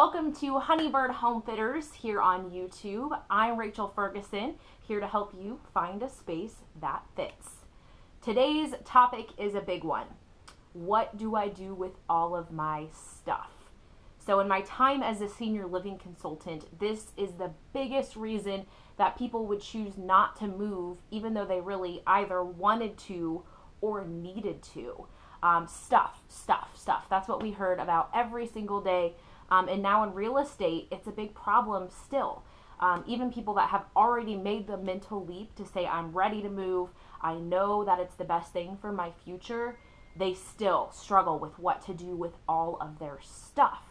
Welcome to Honeybird Homefitters here on YouTube. I'm Rachel Ferguson, here to help you find a space that fits. Today's topic is a big one. What do I do with all of my stuff? So in my time as a senior living consultant, this is the biggest reason that people would choose not to move, even though they really either wanted to or needed to. Stuff. That's what we heard about every single day. And now in real estate, it's a big problem still. Even people that have already made the mental leap to say, I'm ready to move, I know that it's the best thing for my future, they still struggle with what to do with all of their stuff.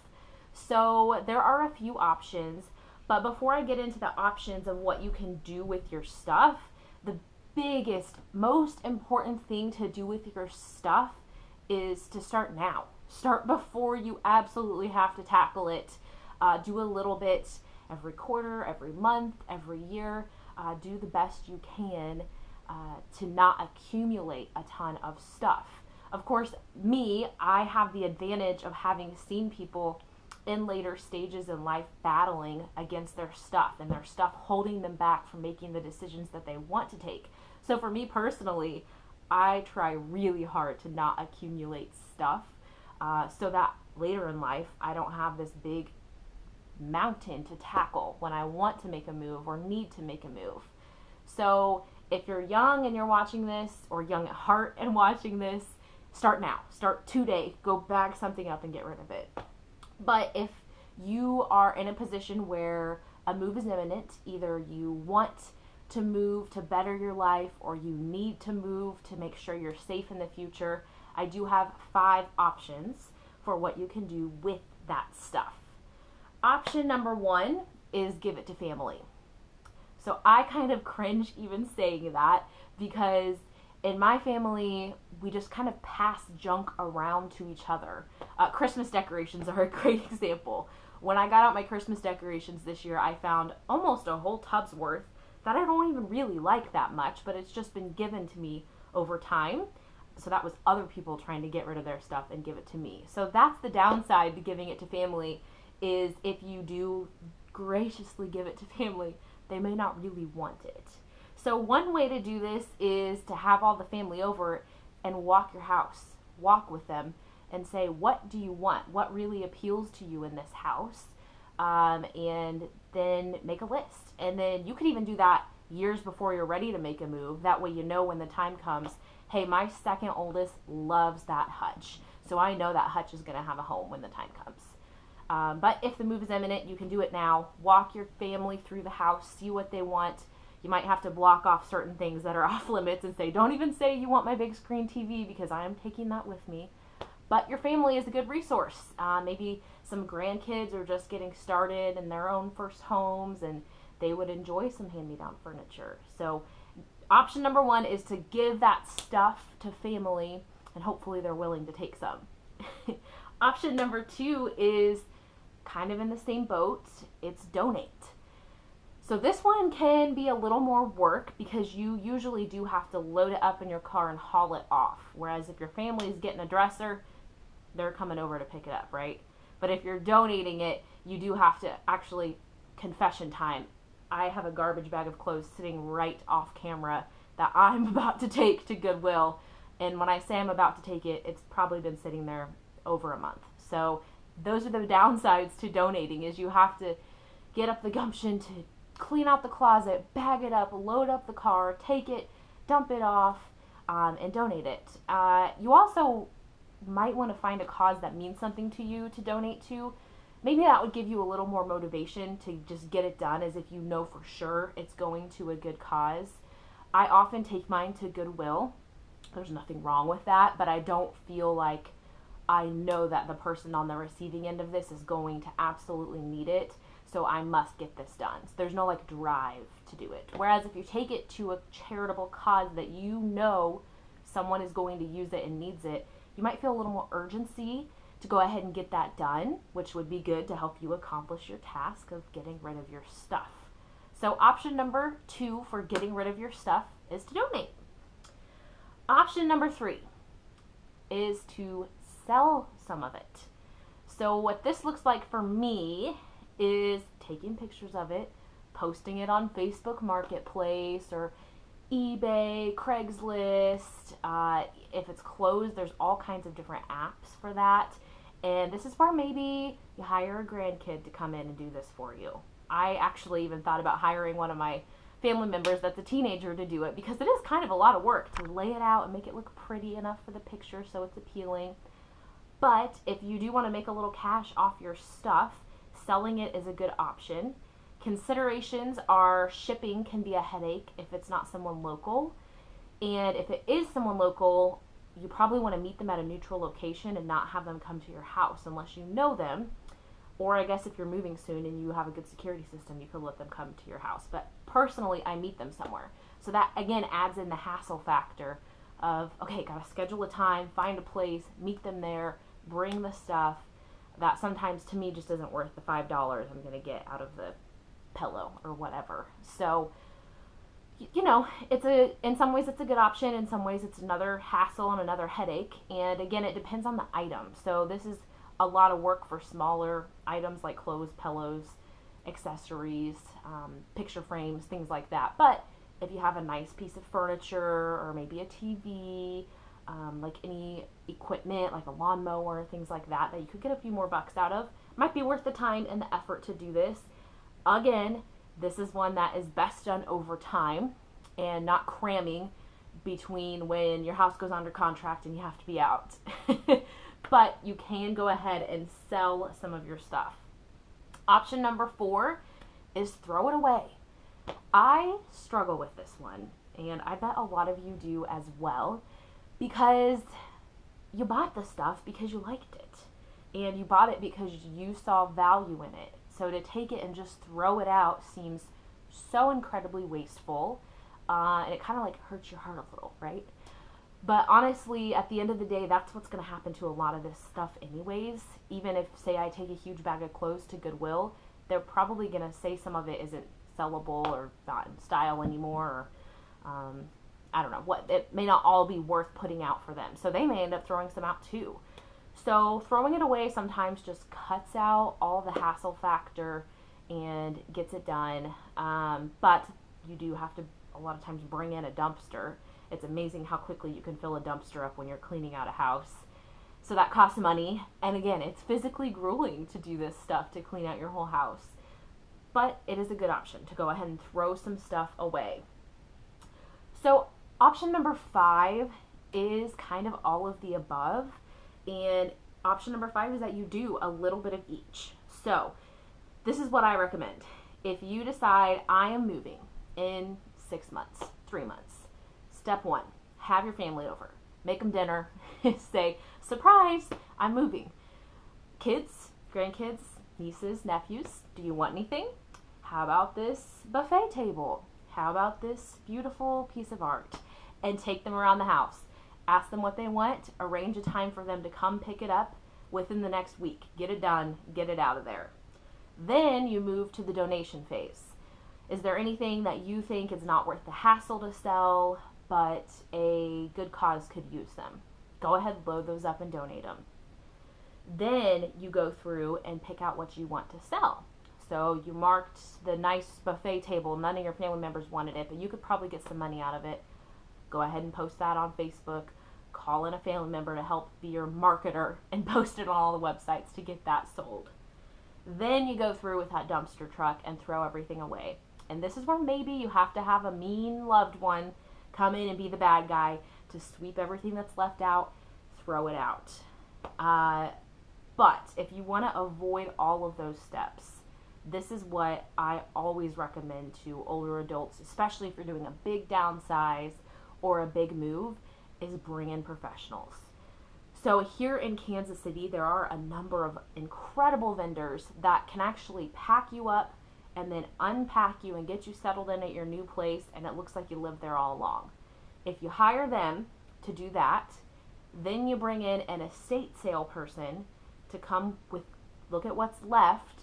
So there are a few options, but before I get into the options of what you can do with your stuff, the biggest, most important thing to do with your stuff is to start now. Start before you absolutely have to tackle it. Do a little bit every quarter, every month, every year. Do the best you can to not accumulate a ton of stuff. Of course, I have the advantage of having seen people in later stages in life battling against their stuff and their stuff holding them back from making the decisions that they want to take. So for me personally, I try really hard to not accumulate stuff so that later in life I don't have this big mountain to tackle when I want to make a move or need to make a move. So if you're young and you're watching this, or young at heart and watching this, start now. Start today. Go bag something up and get rid of it. But if you are in a position where a move is imminent, either you want to move to better your life or you need to move to make sure you're safe in the future, I do have 5 options for what you can do with that stuff. Option number 1 is give it to family. So I kind of cringe even saying that because in my family, we just kind of pass junk around to each other. Christmas decorations are a great example. When I got out my Christmas decorations this year, I found almost a whole tub's worth that I don't even really like that much, but it's just been given to me over time. So that was other people trying to get rid of their stuff and give it to me. So that's the downside to giving it to family, is if you do graciously give it to family, they may not really want it. So one way to do this is to have all the family over and walk your house. Walk with them and say, what do you want? What really appeals to you in this house? And then make a list. And then you could even do that years before you're ready to make a move. That way you know when the time comes, hey, my second oldest loves that hutch. So I know that hutch is going to have a home when the time comes. But if the move is imminent, you can do it now. Walk your family through the house, see what they want. You might have to block off certain things that are off limits and say, don't even say you want my big screen TV because I am taking that with me. But your family is a good resource. Maybe some grandkids are just getting started in their own first homes and they would enjoy some hand-me-down furniture. So option number 1 is to give that stuff to family and hopefully they're willing to take some. Option number 2 is kind of in the same boat. It's donate. So this one can be a little more work because you usually do have to load it up in your car and haul it off. Whereas if your family is getting a dresser, they're coming over to pick it up, right? But if you're donating it, you do have to actually, confession time, I have a garbage bag of clothes sitting right off camera that I'm about to take to Goodwill. And when I say I'm about to take it, it's probably been sitting there over a month. So those are the downsides to donating, is you have to get up the gumption to clean out the closet, bag it up, load up the car, take it, dump it off, and donate it. You also might want to find a cause that means something to you to donate to. Maybe that would give you a little more motivation to just get it done, as if you know for sure it's going to a good cause. I often take mine to Goodwill. There's nothing wrong with that, but I don't feel like I know that the person on the receiving end of this is going to absolutely need it, so I must get this done. So there's no drive to do it. Whereas if you take it to a charitable cause that you know someone is going to use it and needs it, you might feel a little more urgency to go ahead and get that done, which would be good to help you accomplish your task of getting rid of your stuff. So option number 2 for getting rid of your stuff is to donate. Option number 3 is to sell some of it. So what this looks like for me is taking pictures of it, posting it on Facebook Marketplace or eBay, Craigslist. If it's closed, there's all kinds of different apps for that. And this is where maybe you hire a grandkid to come in and do this for you. I actually even thought about hiring one of my family members that's a teenager to do it, because it is kind of a lot of work to lay it out and make it look pretty enough for the picture so it's appealing. But if you do want to make a little cash off your stuff, selling it is a good option. Considerations are shipping can be a headache if it's not someone local. And if it is someone local, you probably want to meet them at a neutral location and not have them come to your house unless you know them. Or I guess if you're moving soon and you have a good security system, you could let them come to your house. But personally, I meet them somewhere. So that, again, adds in the hassle factor of, okay, got to schedule a time, find a place, meet them there, bring the stuff. That sometimes to me just isn't worth the $5 I'm going to get out of the pillow or whatever. So, you know, in some ways it's a good option. In some ways it's another hassle and another headache. And again, it depends on the item. So this is a lot of work for smaller items like clothes, pillows, accessories, picture frames, things like that. But if you have a nice piece of furniture or maybe a TV, like any equipment like a lawnmower, things like that, that you could get a few more bucks out of, might be worth the time and the effort to do this. Again, this is one that is best done over time and not cramming between when your house goes under contract and you have to be out. But you can go ahead and sell some of your stuff. Option number 4 is throw it away. I struggle with this one, and I bet a lot of you do as well, because you bought the stuff because you liked it, and you bought it because you saw value in it. So to take it and just throw it out seems so incredibly wasteful, and it kind of like hurts your heart a little, right? But honestly, at the end of the day, that's what's going to happen to a lot of this stuff anyways. Even if, say, I take a huge bag of clothes to Goodwill, they're probably going to say some of it isn't sellable or not in style anymore, or I don't know, what, it may not all be worth putting out for them. So they may end up throwing some out too. So throwing it away sometimes just cuts out all the hassle factor and gets it done. But you do have to a lot of times bring in a dumpster. It's amazing how quickly you can fill a dumpster up when you're cleaning out a house. So that costs money. And again, it's physically grueling to do this stuff, to clean out your whole house. But it is a good option to go ahead and throw some stuff away. So option number 5 is kind of all of the above. And option number 5 is that you do a little bit of each. So this is what I recommend. If you decide I am moving in 6 months, 3 months, step 1, have your family over. Make them dinner. Say, surprise, I'm moving. Kids, grandkids, nieces, nephews, do you want anything? How about this buffet table? How about this beautiful piece of art? And take them around the house. Ask them what they want. Arrange a time for them to come pick it up within the next week. Get it done. Get it out of there. Then you move to the donation phase. Is there anything that you think is not worth the hassle to sell, but a good cause could use them? Go ahead, load those up and donate them. Then you go through and pick out what you want to sell. So you marked the nice buffet table. None of your family members wanted it, but you could probably get some money out of it. Go ahead and post that on Facebook. Call in a family member to help be your marketer and post it on all the websites to get that sold. Then you go through with that dumpster truck and throw everything away. And this is where maybe you have to have a mean loved one come in and be the bad guy to sweep everything that's left out, throw it out. But if you want to avoid all of those steps, this is what I always recommend to older adults, especially if you're doing a big downsize or a big move, is bring in professionals. So here in Kansas City, there are a number of incredible vendors that can actually pack you up and then unpack you and get you settled in at your new place, and it looks like you lived there all along. If you hire them to do that, then you bring in an estate sale person to come with, look at what's left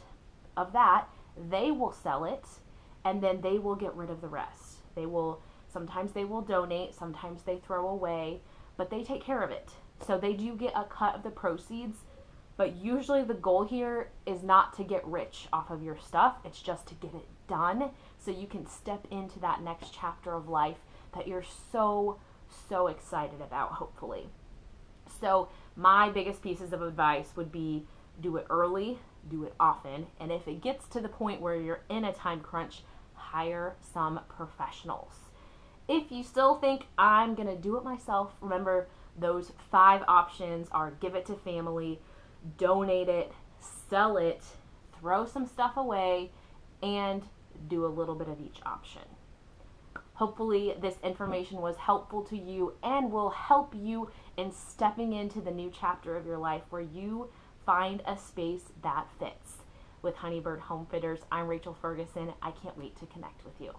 of that. They will sell it, and then they will get rid of the rest. Sometimes they will donate, sometimes they throw away, but they take care of it. So they do get a cut of the proceeds, But usually the goal here is not to get rich off of your stuff. It's just to get it done so you can step into that next chapter of life that you're so excited about, hopefully. So my biggest pieces of advice would be do it early, do it often, and if it gets to the point where you're in a time crunch, hire some professionals. If you still think I'm going to do it myself, remember those 5 options are give it to family, donate it, sell it, throw some stuff away, and do a little bit of each option. Hopefully this information was helpful to you and will help you in stepping into the new chapter of your life where you find a space that fits. With Honeybird Homefitters, I'm Rachel Ferguson. I can't wait to connect with you.